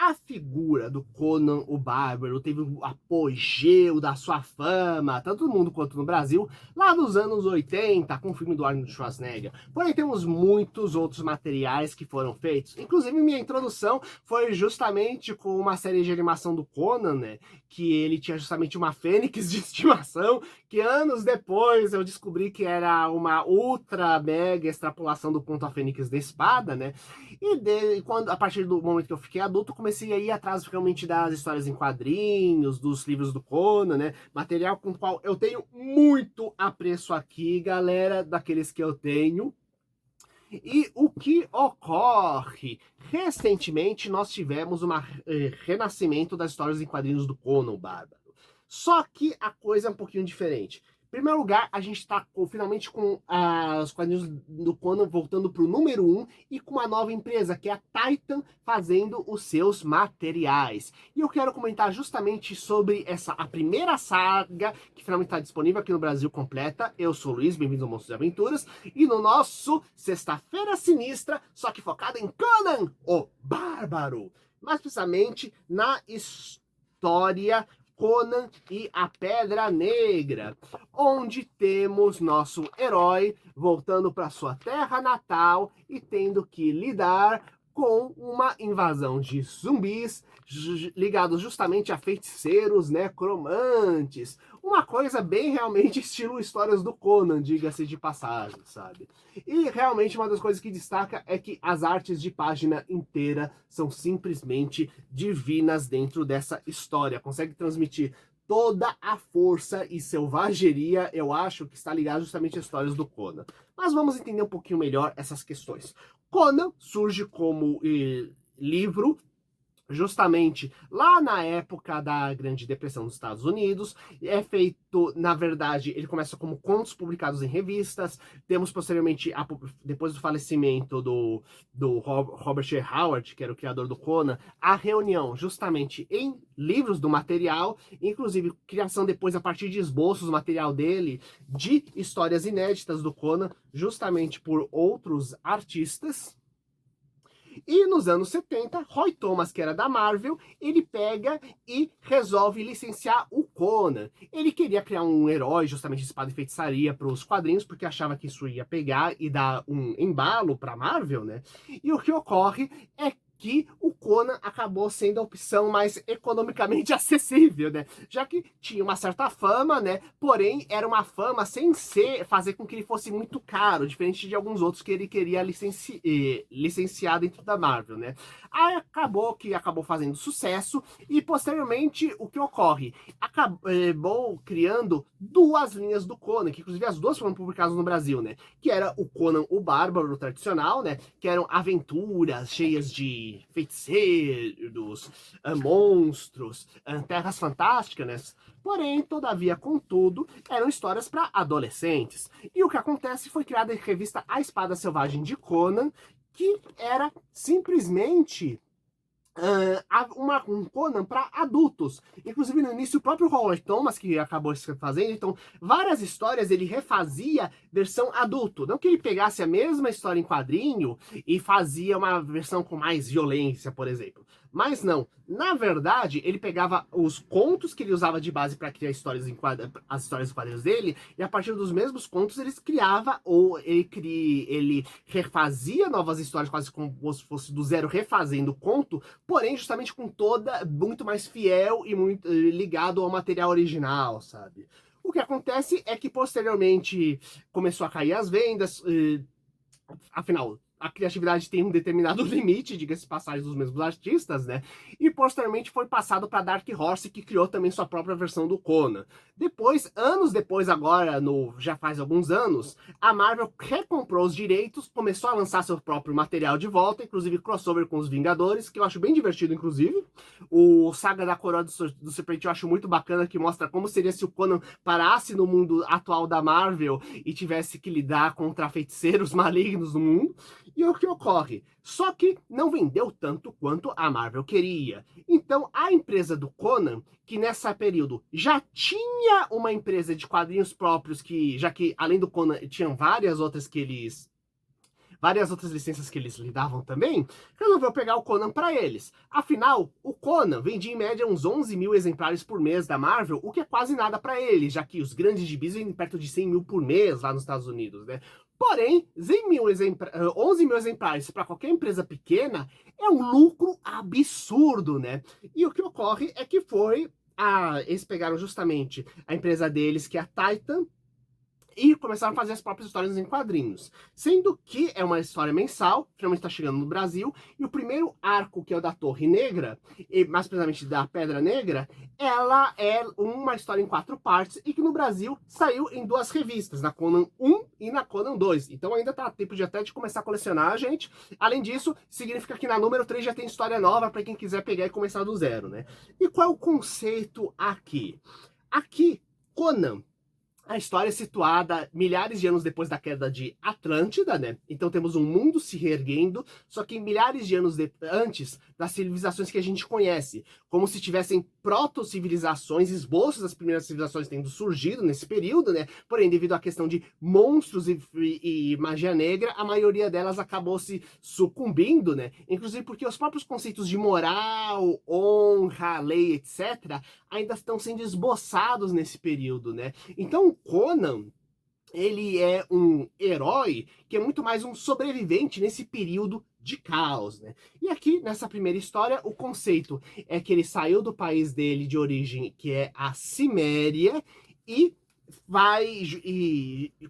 a figura do Conan o Bárbaro teve um apogeu da sua fama, tanto no mundo quanto no Brasil, lá nos anos 80, com o filme do Arnold Schwarzenegger. Porém, temos muitos outros materiais que foram feitos. Inclusive, minha introdução foi justamente com uma série de animação do Conan, né? Que ele tinha justamente uma fênix de estimação, que anos depois eu descobri que era uma ultra mega extrapolação do conto A Fênix da Espada, né? Quando, a partir do momento que eu fiquei adulto, comecei a ir atrás realmente das histórias em quadrinhos, dos livros do Conan, né? Material com o qual eu tenho muito apreço aqui, galera, daqueles que eu tenho. E o que ocorre? Recentemente nós tivemos um renascimento das histórias em quadrinhos do Conan o Bárbaro. Só que a coisa é um pouquinho diferente. Em primeiro lugar, a gente está finalmente com os quadrinhos do Conan voltando para o número 1 e com uma nova empresa, que é a Titan, fazendo os seus materiais. E eu quero comentar justamente sobre a primeira saga, que finalmente está disponível aqui no Brasil completa. Eu sou o Luiz, bem-vindos ao Monstros e Aventuras. E no nosso Sexta-feira Sinistra, só que focado em Conan o Bárbaro. Mais precisamente na história Conan e a Pedra Negra, onde temos nosso herói voltando para sua terra natal e tendo que lidar com uma invasão de zumbis ligados justamente a feiticeiros necromantes. Uma coisa bem realmente estilo histórias do Conan, diga-se de passagem, sabe? E realmente uma das coisas que destaca é que as artes de página inteira são simplesmente divinas dentro dessa história. Consegue transmitir toda a força e selvageria, eu acho, que está ligada justamente às histórias do Conan. Mas vamos entender um pouquinho melhor essas questões. Conan surge como livro justamente lá na época da Grande Depressão dos Estados Unidos. É feito, na verdade, ele começa como contos publicados em revistas. Temos posteriormente, depois do falecimento do Robert E. Howard, que era o criador do Conan, a reunião justamente em livros do material, inclusive criação depois a partir de esboços, material dele, de histórias inéditas do Conan, justamente por outros artistas. E nos anos 70, Roy Thomas, que era da Marvel, ele pega e resolve licenciar o Conan. Ele queria criar um herói, justamente de espada e feitiçaria, para os quadrinhos, porque achava que isso ia pegar e dar um embalo para a Marvel, né? E o que ocorre é que o Conan acabou sendo a opção mais economicamente acessível, né? Já que tinha uma certa fama, né? Porém, era uma fama sem fazer com que ele fosse muito caro, diferente de alguns outros que ele queria licenciar dentro da Marvel, né? Aí acabou fazendo sucesso e posteriormente o que ocorre? Acabou criando duas linhas do Conan, que inclusive as duas foram publicadas no Brasil, né? Que era o Conan o Bárbaro tradicional, né? Que eram aventuras cheias de feiticeiros, monstros, terras fantásticas, né? Porém, todavia, contudo, eram histórias para adolescentes. E o que acontece foi criada a revista A Espada Selvagem de Conan, que era simplesmente um Conan para adultos. Inclusive, no início, o próprio Howard Thomas, que acabou fazendo, então, várias histórias ele refazia versão adulto. Não que ele pegasse a mesma história em quadrinho e fazia uma versão com mais violência, por exemplo. Mas não. Na verdade, ele pegava os contos que ele usava de base para criar as histórias em quadrinhos dele, e a partir dos mesmos contos ele criava, ou ele refazia novas histórias, quase como se fosse do zero refazendo o conto, porém justamente com toda muito mais fiel e muito ligado ao material original, sabe? O que acontece é que posteriormente começou a cair as vendas, afinal, a criatividade tem um determinado limite, diga-se passagem, dos mesmos artistas, né? E posteriormente foi passado para Dark Horse, que criou também sua própria versão do Conan. Depois, anos depois, agora, já faz alguns anos, a Marvel recomprou os direitos, começou a lançar seu próprio material de volta, inclusive crossover com os Vingadores, que eu acho bem divertido, inclusive. O Saga da Coroa do Serpente eu acho muito bacana, que mostra como seria se o Conan parasse no mundo atual da Marvel e tivesse que lidar contra feiticeiros malignos no mundo. E o que ocorre? Só que não vendeu tanto quanto a Marvel queria. Então, a empresa do Conan, que nessa período já tinha uma empresa de quadrinhos próprios, já que além do Conan tinham várias outras que eles várias outras licenças que eles lidavam também, resolveu pegar o Conan para eles. Afinal, o Conan vendia em média uns 11 mil exemplares por mês da Marvel, o que é quase nada para eles, já que os grandes gibis vendem perto de 100 mil por mês lá nos Estados Unidos, né? Porém, 11 mil exemplares para qualquer empresa pequena é um lucro absurdo, né? E o que ocorre é que eles pegaram justamente a empresa deles, que é a Titan, e começaram a fazer as próprias histórias em quadrinhos. Sendo que é uma história mensal, finalmente está chegando no Brasil, e o primeiro arco, que é o da Torre Negra, e mais precisamente da Pedra Negra, ela é uma história em 4 partes, e que no Brasil saiu em 2 revistas, na Conan 1 e na Conan 2. Então ainda tá tempo de até de começar a colecionar, gente. Além disso, significa que na número 3 já tem história nova para quem quiser pegar e começar do zero, né? E qual é o conceito aqui? Aqui, Conan, a história é situada milhares de anos depois da queda de Atlântida, né? Então temos um mundo se reerguendo, só que milhares de anos antes das civilizações que a gente conhece. Como se tivessem proto-civilizações, esboços das primeiras civilizações tendo surgido nesse período, né? Porém, devido à questão de monstros e magia negra, a maioria delas acabou se sucumbindo, né? Inclusive porque os próprios conceitos de moral, honra, lei, etc., ainda estão sendo esboçados nesse período, né? Então, Conan, ele é um herói que é muito mais um sobrevivente nesse período de caos, né? E aqui, nessa primeira história, o conceito é que ele saiu do país dele de origem, que é a Ciméria, e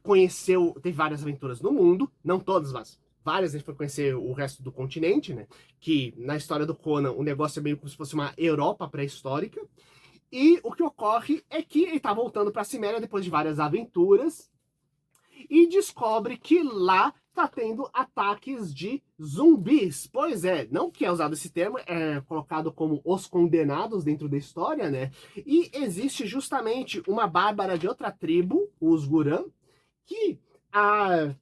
conheceu, teve várias aventuras no mundo, não todas, mas várias. Ele foi conhecer o resto do continente, né? Que na história do Conan o negócio é meio como se fosse uma Europa pré-histórica. E o que ocorre é que ele tá voltando para a Ciméria depois de várias aventuras e descobre que lá tá tendo ataques de zumbis. Pois é, não que é usado esse termo, é colocado como os condenados dentro da história, né? E existe justamente uma bárbara de outra tribo, os Guran, que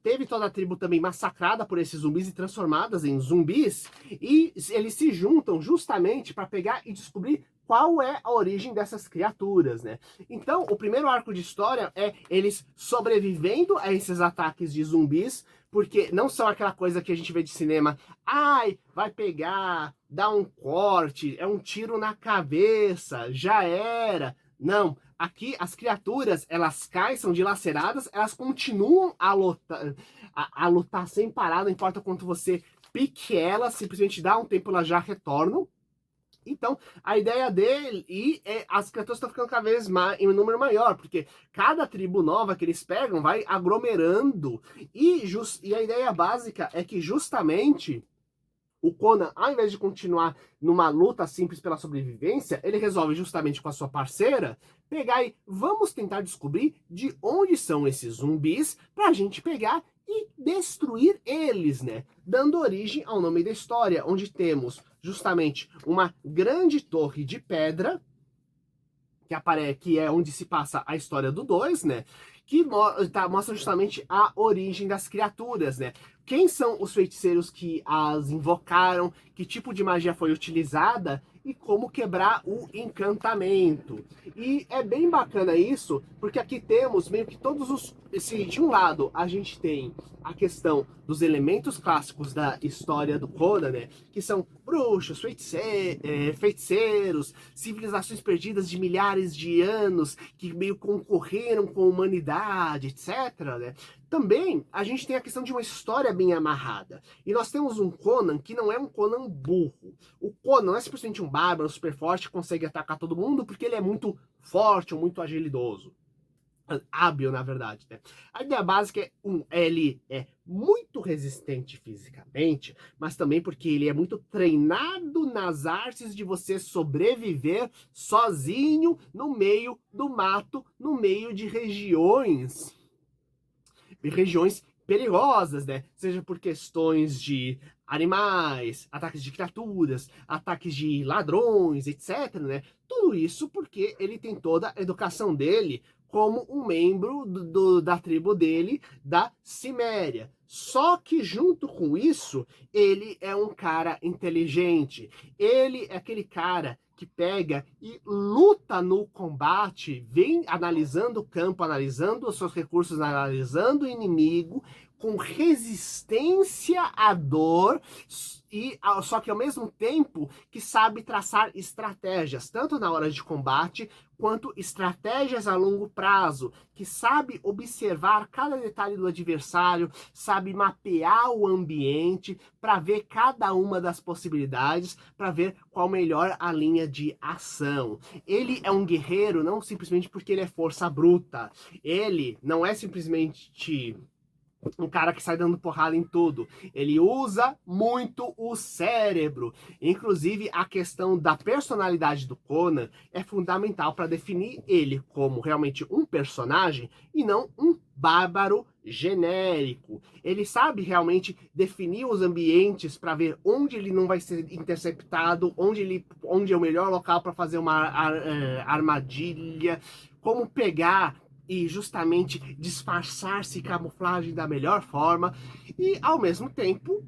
teve toda a tribo também massacrada por esses zumbis e transformadas em zumbis, e eles se juntam justamente para pegar e descobrir qual é a origem dessas criaturas, né? Então, o primeiro arco de história é eles sobrevivendo a esses ataques de zumbis, porque não são aquela coisa que a gente vê de cinema, ai, vai pegar, dá um corte, é um tiro na cabeça, já era. Não, aqui as criaturas, elas caem, são dilaceradas, elas continuam a lutar sem parar, não importa quanto você pique elas, simplesmente dá um tempo, elas já retornam. Então, a ideia dele as criaturas estão ficando cada vez mais em um número maior, porque cada tribo nova que eles pegam vai aglomerando. E a ideia básica é que justamente o Conan, ao invés de continuar numa luta simples pela sobrevivência, ele resolve justamente com a sua parceira pegar e vamos tentar descobrir de onde são esses zumbis pra gente pegar e destruir eles, né? Dando origem ao nome da história, onde temos justamente uma grande torre de pedra, que é onde se passa a história do 2, né? Que mostra justamente a origem das criaturas, né? Quem são os feiticeiros que as invocaram, que tipo de magia foi utilizada e como quebrar o encantamento. E é bem bacana isso, porque aqui temos meio que todos os... de um lado, a gente tem a questão dos clássicos da história do Conan, né? Que são bruxos, feiticeiros, civilizações perdidas de milhares de anos, que meio concorreram com a humanidade, etc., né? Também a gente tem a questão de uma história bem amarrada. E nós temos um Conan que não é um Conan burro. O Conan não é simplesmente um bárbaro super forte que consegue atacar todo mundo porque ele é muito forte ou muito agilidoso. Hábil, na verdade, né? A ideia básica é ele é muito resistente fisicamente, mas também porque ele é muito treinado nas artes de você sobreviver sozinho no meio do mato, no meio de regiões perigosas, né? Seja por questões de animais, ataques de criaturas, ataques de ladrões, etc, né? Tudo isso porque ele tem toda a educação dele como um membro da tribo dele, da Ciméria. Só que junto com isso, ele é um cara inteligente. Ele é aquele cara que pega e luta no combate, vem analisando o campo, analisando os seus recursos, analisando o inimigo, com resistência à dor, e só que ao mesmo tempo que sabe traçar estratégias, tanto na hora de combate, quanto estratégias a longo prazo, que sabe observar cada detalhe do adversário, sabe mapear o ambiente para ver cada uma das possibilidades, para ver qual melhor a linha de ação. Ele é um guerreiro não simplesmente porque ele é força bruta, ele não é simplesmente um cara que sai dando porrada em tudo. Ele usa muito o cérebro. Inclusive, a questão da personalidade do Conan é fundamental para definir ele como realmente um personagem e não um bárbaro genérico. Ele sabe realmente definir os ambientes para ver onde ele não vai ser interceptado, onde é o melhor local para fazer uma armadilha, como pegar e justamente disfarçar-se e camuflagem da melhor forma, e ao mesmo tempo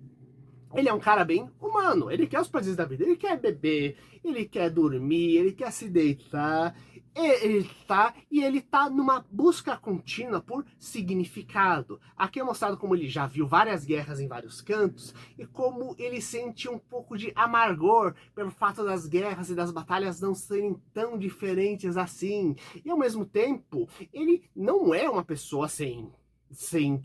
ele é um cara bem humano, ele quer os prazeres da vida, ele quer beber, ele quer dormir, ele quer se deitar, ele tá numa busca contínua por significado. Aqui é mostrado como ele já viu várias guerras em vários cantos e como ele sente um pouco de amargor pelo fato das guerras e das batalhas não serem tão diferentes assim. E ao mesmo tempo, ele não é uma pessoa sem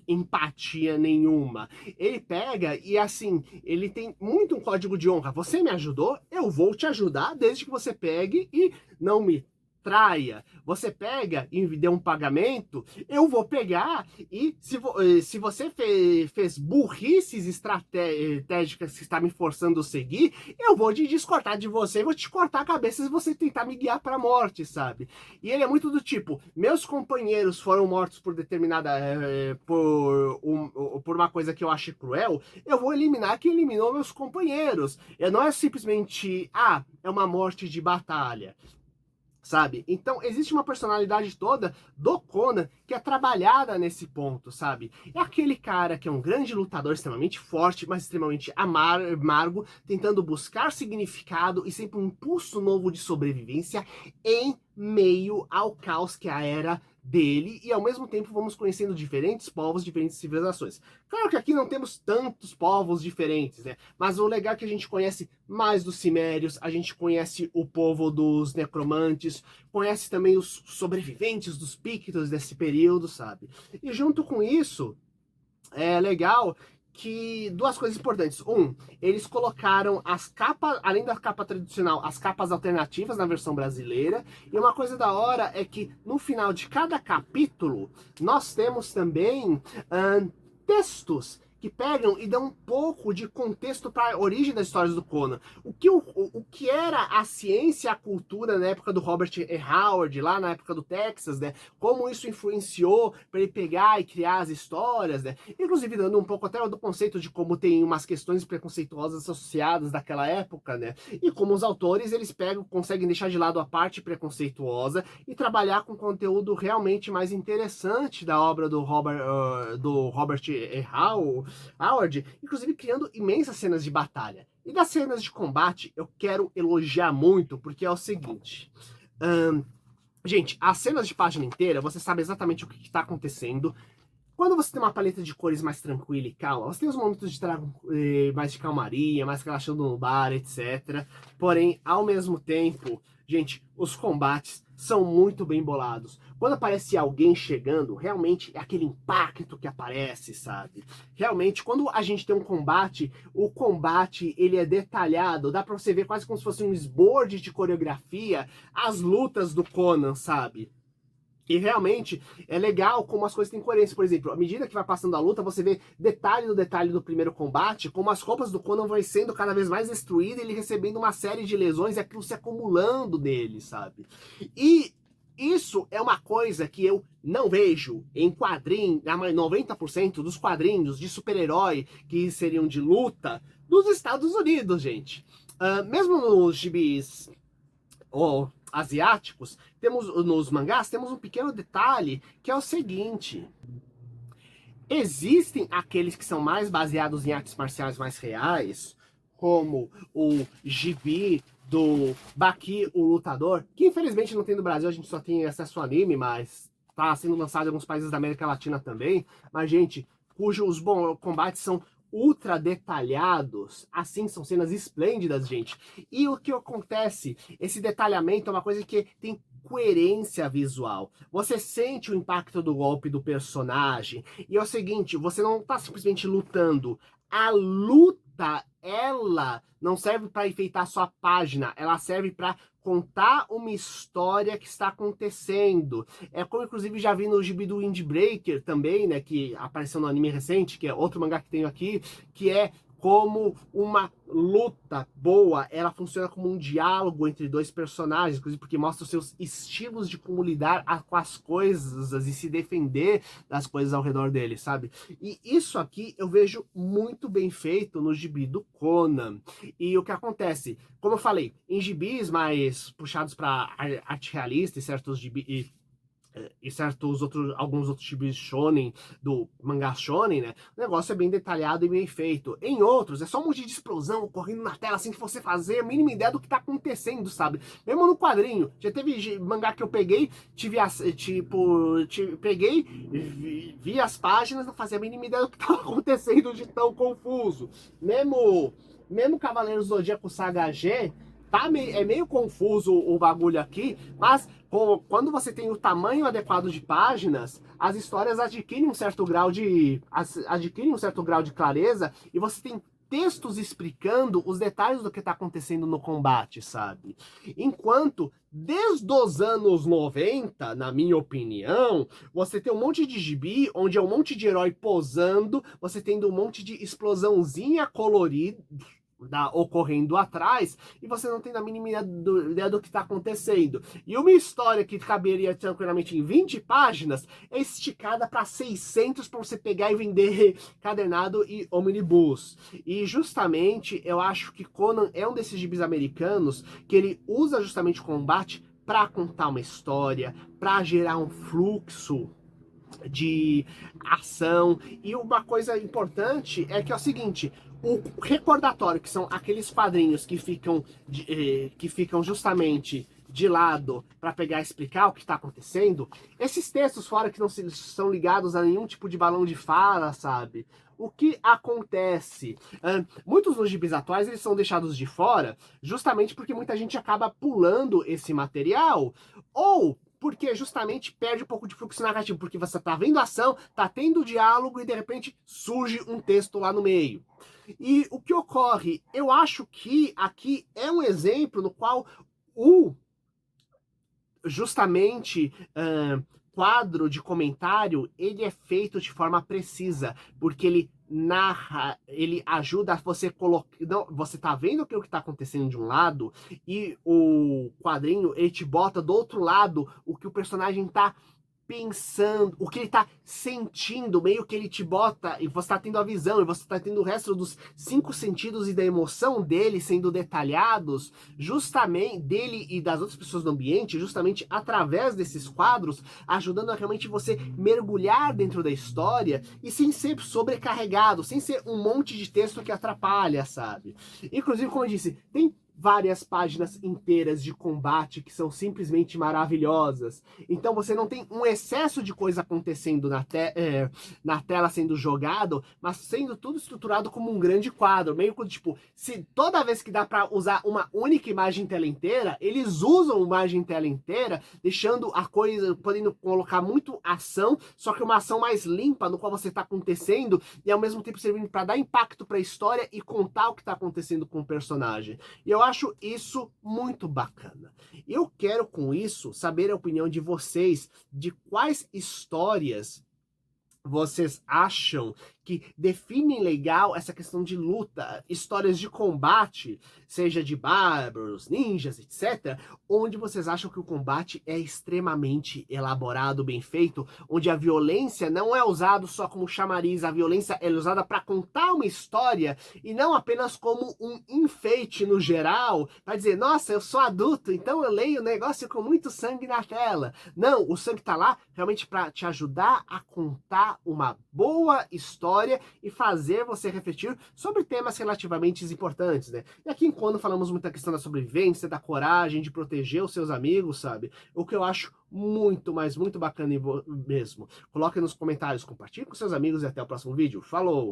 empatia nenhuma. Ele pega e assim, ele tem muito um código de honra. Você me ajudou, eu vou te ajudar desde que você pegue e não me traia. Você pega e me dê um pagamento, eu vou pegar e se você fez burrices estratégicas que está me forçando a seguir, eu vou te descortar de você, vou te cortar a cabeça se você tentar me guiar para a morte, sabe? E ele é muito do tipo, meus companheiros foram mortos por determinada por uma coisa que eu achei cruel, eu vou eliminar quem eliminou meus companheiros. Não é simplesmente, é uma morte de batalha, sabe? Então, existe uma personalidade toda do Conan que é trabalhada nesse ponto, sabe? É aquele cara que é um grande lutador, extremamente forte, mas extremamente amargo, tentando buscar significado e sempre um impulso novo de sobrevivência em meio ao caos que é a era dele, e ao mesmo tempo vamos conhecendo diferentes povos, diferentes civilizações. Claro que aqui não temos tantos povos diferentes, né? Mas o legal é que a gente conhece mais dos cimérios, a gente conhece o povo dos necromantes, conhece também os sobreviventes dos pictos desse período, sabe? E junto com isso, é legal que duas coisas importantes. Eles colocaram as capas, além da capa tradicional, as capas alternativas na versão brasileira. E uma coisa da hora é que no final de cada capítulo, nós temos também textos que pegam e dão um pouco de contexto para a origem das histórias do Conan. O que era a ciência e a cultura na época do Robert E. Howard, lá na época do Texas, né? Como isso influenciou para ele pegar e criar as histórias, né? Inclusive dando um pouco até do conceito de como tem umas questões preconceituosas associadas daquela época, né? E como os autores, eles conseguem deixar de lado a parte preconceituosa e trabalhar com conteúdo realmente mais interessante da obra do Robert E. Howard, inclusive criando imensas cenas de batalha. E das cenas de combate, eu quero elogiar muito, porque é o seguinte. Gente, as cenas de página inteira, você sabe exatamente o que está acontecendo. Quando você tem uma paleta de cores mais tranquila e calma, você tem os momentos de mais de calmaria, mais relaxando no bar, etc. Porém, ao mesmo tempo, gente, os combates são muito bem bolados. Quando aparece alguém chegando, realmente é aquele impacto que aparece, sabe? Realmente, quando a gente tem um combate, o combate ele é detalhado, dá pra você ver quase como se fosse um esborde de coreografia, as lutas do Conan, sabe? E realmente é legal como as coisas têm coerência. Por exemplo, à medida que vai passando a luta, você vê detalhe do detalhe do primeiro combate, como as roupas do Conan vão sendo cada vez mais destruídas, ele recebendo uma série de lesões e aquilo se acumulando nele, sabe? E isso é uma coisa que eu não vejo em quadrinhos, 90% dos quadrinhos de super-herói que seriam de luta dos Estados Unidos, gente. Mesmo nos gibis asiáticos, nos mangás, temos um pequeno detalhe que é o seguinte: existem aqueles que são mais baseados em artes marciais mais reais, como o gibi do Baki, o Lutador, que infelizmente não tem no Brasil, a gente só tem acesso ao anime, mas tá sendo lançado em alguns países da América Latina também. Mas, gente, cujos combates são ultra detalhados, assim, são cenas esplêndidas, gente. E o que acontece? Esse detalhamento é uma coisa que tem coerência visual. Você sente o impacto do golpe do personagem. E é o seguinte, você não tá simplesmente lutando. A luta, ela não serve para enfeitar sua página, ela serve para contar uma história que está acontecendo. É como, inclusive, já vi no gibi do Windbreaker também, né, que apareceu no anime recente, que é outro mangá que tenho aqui, que é como uma luta boa, ela funciona como um diálogo entre dois personagens, inclusive porque mostra os seus estilos de como lidar com as coisas e se defender das coisas ao redor dele, sabe? E isso aqui eu vejo muito bem feito no gibi do Conan. E o que acontece? Como eu falei, em gibis mais puxados para arte realista e certos gibis e alguns outros tipos de shonen, do mangá shonen, né? O negócio é bem detalhado e bem feito. Em outros, é só um monte de explosão ocorrendo na tela, assim, que você fazer a mínima ideia do que tá acontecendo, sabe? Mesmo no quadrinho. Já teve mangá que eu peguei, peguei, vi as páginas, não fazia a mínima ideia do que tava acontecendo de tão confuso. Mesmo Cavaleiros do Zodíaco Saga G, é meio confuso o bagulho aqui, mas quando você tem o tamanho adequado de páginas, as histórias adquirem um certo grau de clareza e você tem textos explicando os detalhes do que está acontecendo no combate, sabe? Enquanto, desde os anos 90, na minha opinião, você tem um monte de gibi, onde é um monte de herói posando, você tendo um monte de explosãozinha colorida, ocorrendo atrás, e você não tem a mínima ideia do que está acontecendo. E uma história que caberia tranquilamente em 20 páginas é esticada para 600 para você pegar e vender cadernado e omnibus. E justamente eu acho que Conan é um desses gibis americanos que ele usa justamente o combate para contar uma história, para gerar um fluxo de ação. E uma coisa importante é que é o seguinte: o recordatório, que são aqueles quadrinhos que ficam justamente de lado para pegar e explicar o que está acontecendo, esses textos fora que não são ligados a nenhum tipo de balão de fala, sabe? O que acontece? Muitos dos gibis atuais eles são deixados de fora justamente porque muita gente acaba pulando esse material, ou porque justamente perde um pouco de fluxo narrativo, porque você tá vendo ação, tá tendo diálogo e de repente surge um texto lá no meio. E o que ocorre? Eu acho que aqui é um exemplo no qual o justamente quadro de comentário ele é feito de forma precisa, porque ele narra, ele ajuda a você colocar. Você tá vendo o que está acontecendo de um lado e o quadrinho ele te bota do outro lado o que o personagem tá pensando, o que ele tá sentindo, meio que ele te bota, e você tá tendo a visão, e você tá tendo o resto dos 5 sentidos e da emoção dele sendo detalhados, justamente, dele e das outras pessoas do ambiente, justamente através desses quadros, ajudando a realmente você mergulhar dentro da história, e sem ser sobrecarregado, sem ser um monte de texto que atrapalha, sabe? Inclusive, como eu disse, tem várias páginas inteiras de combate que são simplesmente maravilhosas. Então você não tem um excesso de coisa acontecendo na tela sendo jogado, mas sendo tudo estruturado como um grande quadro. Meio que tipo, se toda vez que dá para usar uma única imagem tela inteira, eles usam imagem tela inteira, deixando a coisa, podendo colocar muito ação, só que uma ação mais limpa no qual você está acontecendo e ao mesmo tempo servindo para dar impacto para a história e contar o que está acontecendo com o personagem. E eu acho isso muito bacana. Eu quero com isso saber a opinião de vocês de quais histórias vocês acham que definem legal essa questão de luta, histórias de combate, seja de bárbaros, ninjas, etc., onde vocês acham que o combate é extremamente elaborado, bem feito, onde a violência não é usada só como chamariz, a violência é usada para contar uma história e não apenas como um enfeite no geral, para dizer, nossa, eu sou adulto, então eu leio o negócio com muito sangue na tela. Não, o sangue tá lá realmente para te ajudar a contar uma boa história história e fazer você refletir sobre temas relativamente importantes, né? E aqui em Kono falamos muito da questão da sobrevivência, da coragem, de proteger os seus amigos, sabe? O que eu acho muito, mas muito bacana mesmo. Coloque nos comentários, compartilhe com seus amigos e até o próximo vídeo. Falou!